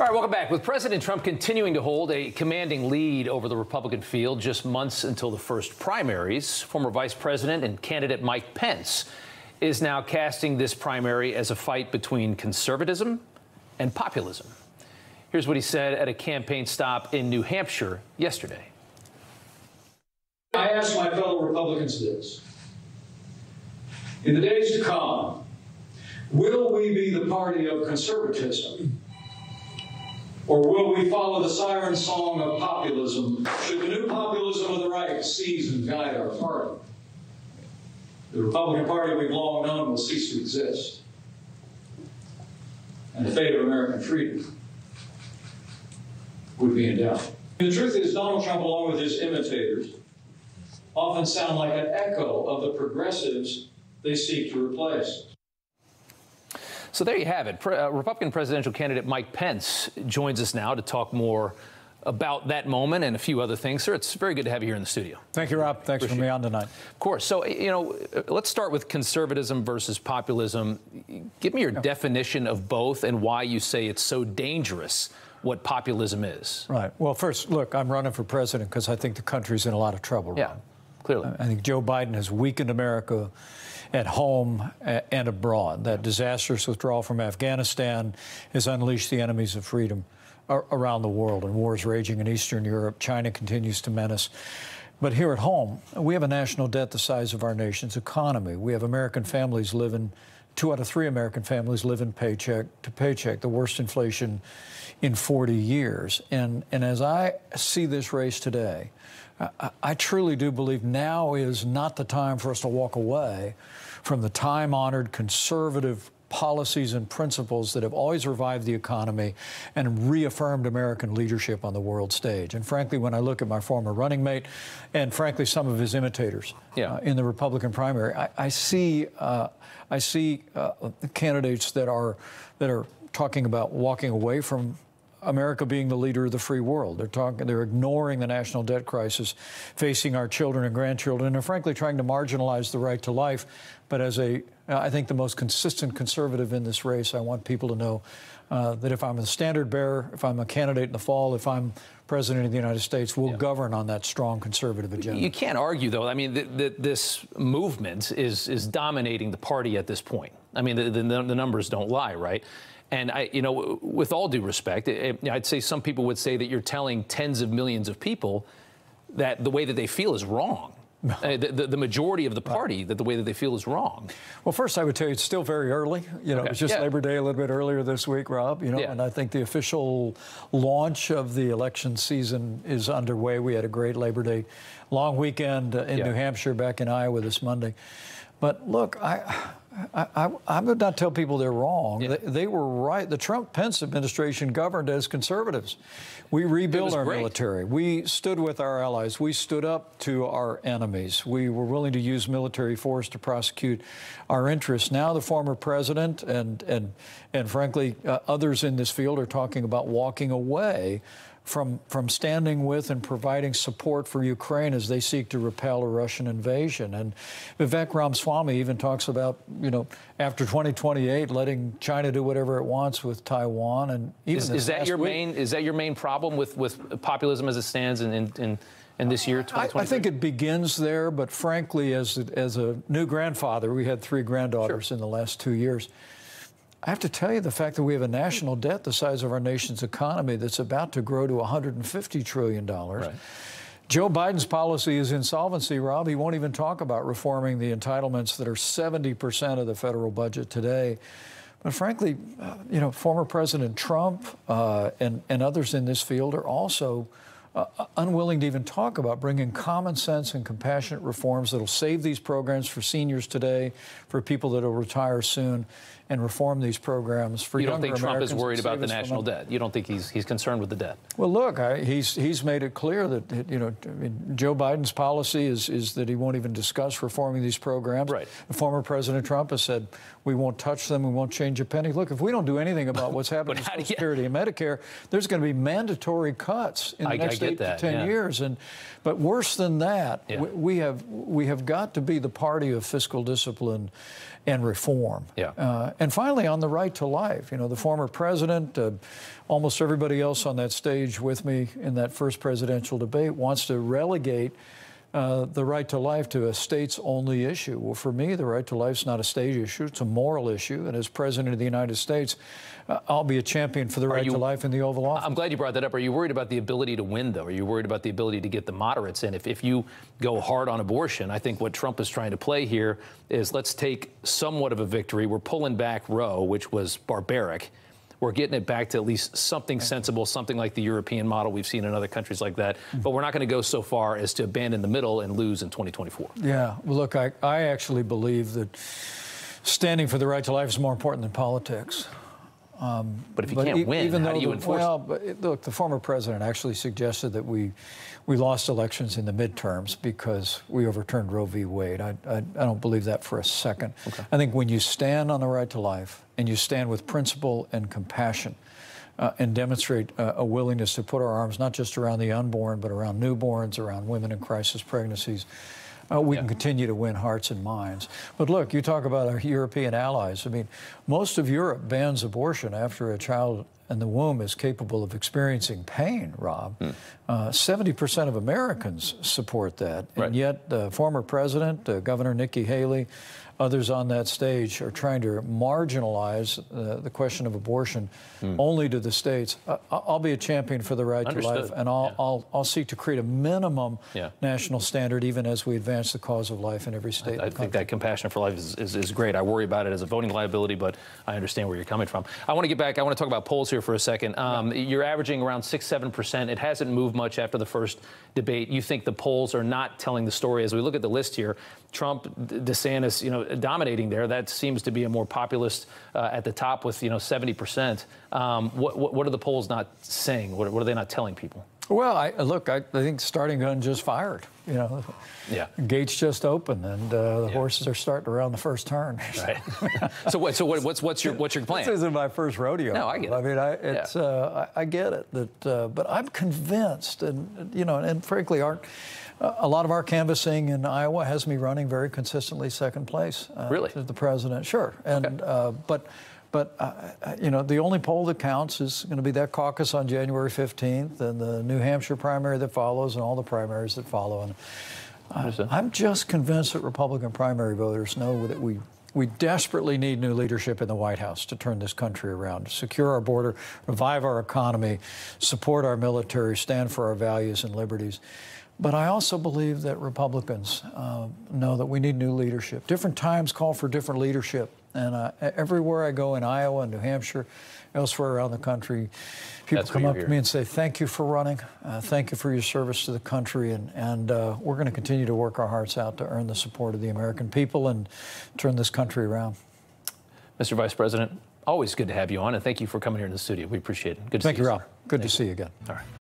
All right, welcome back. With President Trump continuing to hold a commanding lead over the Republican field just months until the first primaries, former Vice President and candidate Mike Pence is now casting this primary as a fight between conservatism and populism. Here's what he said at a campaign stop in New Hampshire yesterday. I ask my fellow Republicans this. In the days to come, will we be the party of conservatism? Or will we follow the siren song of populism? Should the new populism of the right seize and guide our party? The Republican Party we've long known will cease to exist. And the fate of American freedom would be in doubt. The truth is, Donald Trump, along with his imitators, often sound like an echo of the progressives they seek to replace. So there you have it. Republican presidential candidate Mike Pence joins us now to talk more about that moment and a few other things. Sir, it's very good to have you here in the studio. Thank you, Rob. Thanks for being on tonight. Of course. So, let's start with conservatism versus populism. Give me your definition of both and why you say it's so dangerous what populism is. Right. Well, first, look, I'm running for president because I think the country's in a lot of trouble. Yeah, clearly. I think Joe Biden has weakened America at home and abroad. That disastrous withdrawal from Afghanistan has unleashed the enemies of freedom around the world, and wars raging in Eastern Europe. China continues to menace. But here at home, we have a national debt the size of our nation's economy. We have American families living, 2 out of 3 American families living paycheck to paycheck, the worst inflation in 40 years. And as I see this race today, I truly do believe now is not the time for us to walk away from the time-honored conservative policies and principles that have always revived the economy and reaffirmed American leadership on the world stage. And frankly, when I look at my former running mate and frankly some of his imitators in the Republican primary, I see candidates that are talking about walking away from America being the leader of the free world. They're ignoring the national debt crisis facing our children and grandchildren, and frankly trying to marginalize the right to life. But as I think the most consistent conservative in this race, I want people to know that if I'm a standard bearer, if I'm a candidate in the fall, if I'm president of the United States, we'll govern on that strong conservative agenda. You can't argue, though. I mean, this movement is dominating the party at this point. I mean, the numbers don't lie, right? And with all due respect, I'd say some people would say that you're telling tens of millions of people that the way that they feel is wrong. The majority of the party, that the way that they feel is wrong. Well, first, I would tell you it's still very early. It was just Labor Day a little bit earlier this week, Rob. And I think the official launch of the election season is underway. We had a great Labor Day long weekend in New Hampshire, back in Iowa this Monday. But look, I would not tell people they're wrong. They were right. The Trump-Pence administration governed as conservatives. We rebuilt our military. We stood with our allies. We stood up to our enemies. We were willing to use military force to prosecute our interests. Now the former president and frankly, others in this field are talking about walking away from standing with and providing support for Ukraine as they seek to repel a Russian invasion. And Vivek Ramaswamy even talks about, after 2028, letting China do whatever it wants with Taiwan. And even is that your main problem with populism as it stands in this year, 2023? I think it begins there, but frankly, as a new grandfather, we had 3 granddaughters in the last 2 years. I have to tell you, the fact that we have a national debt the size of our nation's economy that's about to grow to $150 trillion. Right. Joe Biden's policy is insolvency, Rob. He won't even talk about reforming the entitlements that are 70% of the federal budget today. But frankly, former President Trump and others in this field are also unwilling to even talk about bringing common sense and compassionate reforms that will save these programs for seniors today, for people that will retire soon, and reform these programs for younger Americans. You don't think Trump is worried about the national debt? You don't think he's concerned with the debt? Well, look, he's made it clear that Joe Biden's policy is that he won't even discuss reforming these programs. Right. The former President Trump has said we won't touch them, we won't change a penny. Look, if we don't do anything about what's happening with Social Security and Medicare, there's going to be mandatory cuts in the next last 8 to 10 years. But worse than that, we have got to be the party of fiscal discipline and reform. And finally, on the right to life, you know, the former president, almost everybody else on that stage with me in that first presidential debate wants to relegate the right to life to a states-only issue. Well, for me, the right to life is not a state issue. It's a moral issue. And as President of the United States, I'll be a champion for the right to life in the Oval Office. I'm glad you brought that up. Are you worried about the ability to win, though? Are you worried about the ability to get the moderates in? If you go hard on abortion, I think what Trump is trying to play here is let's take somewhat of a victory. We're pulling back Roe, which was barbaric. We're getting it back to at least something sensible, something like the European model we've seen in other countries like that. But we're not going to go so far as to abandon the middle and lose in 2024. Yeah, well, look, I actually believe that standing for the right to life is more important than politics. But if you can't win, how do you enforce it? Well, but look, the former president actually suggested that we lost elections in the midterms because we overturned Roe v. Wade. I don't believe that for a second. I think when you stand on the right to life and you stand with principle and compassion and demonstrate a willingness to put our arms not just around the unborn, but around newborns, around women in crisis pregnancies, we can continue to win hearts and minds. But look, you talk about our European allies. I mean, most of Europe bans abortion after a child in the womb is capable of experiencing pain, Rob. 70% of Americans support that. And yet the former president, Governor Nikki Haley, others on that stage are trying to marginalize the question of abortion only to the states. I'll be a champion for the right to life, and I'll seek to create a minimum national standard even as we advance the cause of life in every state. I think that compassion for life is great. I worry about it as a voting liability, but I understand where you're coming from. I want to get back. I want to talk about polls here for a second. You're averaging around 6-7%. It hasn't moved much after the first debate. You think the polls are not telling the story? As we look at the list here, Trump, DeSantis, you know, dominating there. That seems to be a more populist at the top with, 70%. What are the polls not saying? What are they not telling people? Well, I think the starting gun just fired. You know, gates just opened, and the horses are starting around the first turn. Right. So what's your plan? This isn't my first rodeo. No, I get it. I mean, I get it. But I'm convinced, and frankly, a lot of our canvassing in Iowa has me running very consistently second place. Really? To the president, sure. And But the only poll that counts is going to be that caucus on January 15th and the New Hampshire primary that follows and all the primaries that follow. And I'm just convinced that Republican primary voters know that we desperately need new leadership in the White House to turn this country around, to secure our border, revive our economy, support our military, stand for our values and liberties. But I also believe that Republicans know that we need new leadership. Different times call for different leadership. And everywhere I go in Iowa and New Hampshire, elsewhere around the country, people come up to me and say, thank you for running. Thank you for your service to the country. And we're going to continue to work our hearts out to earn the support of the American people and turn this country around. Mr. Vice President, always good to have you on. And thank you for coming here in the studio. We appreciate it. Good to see you. Thank you, Rob. Good to see you again. All right.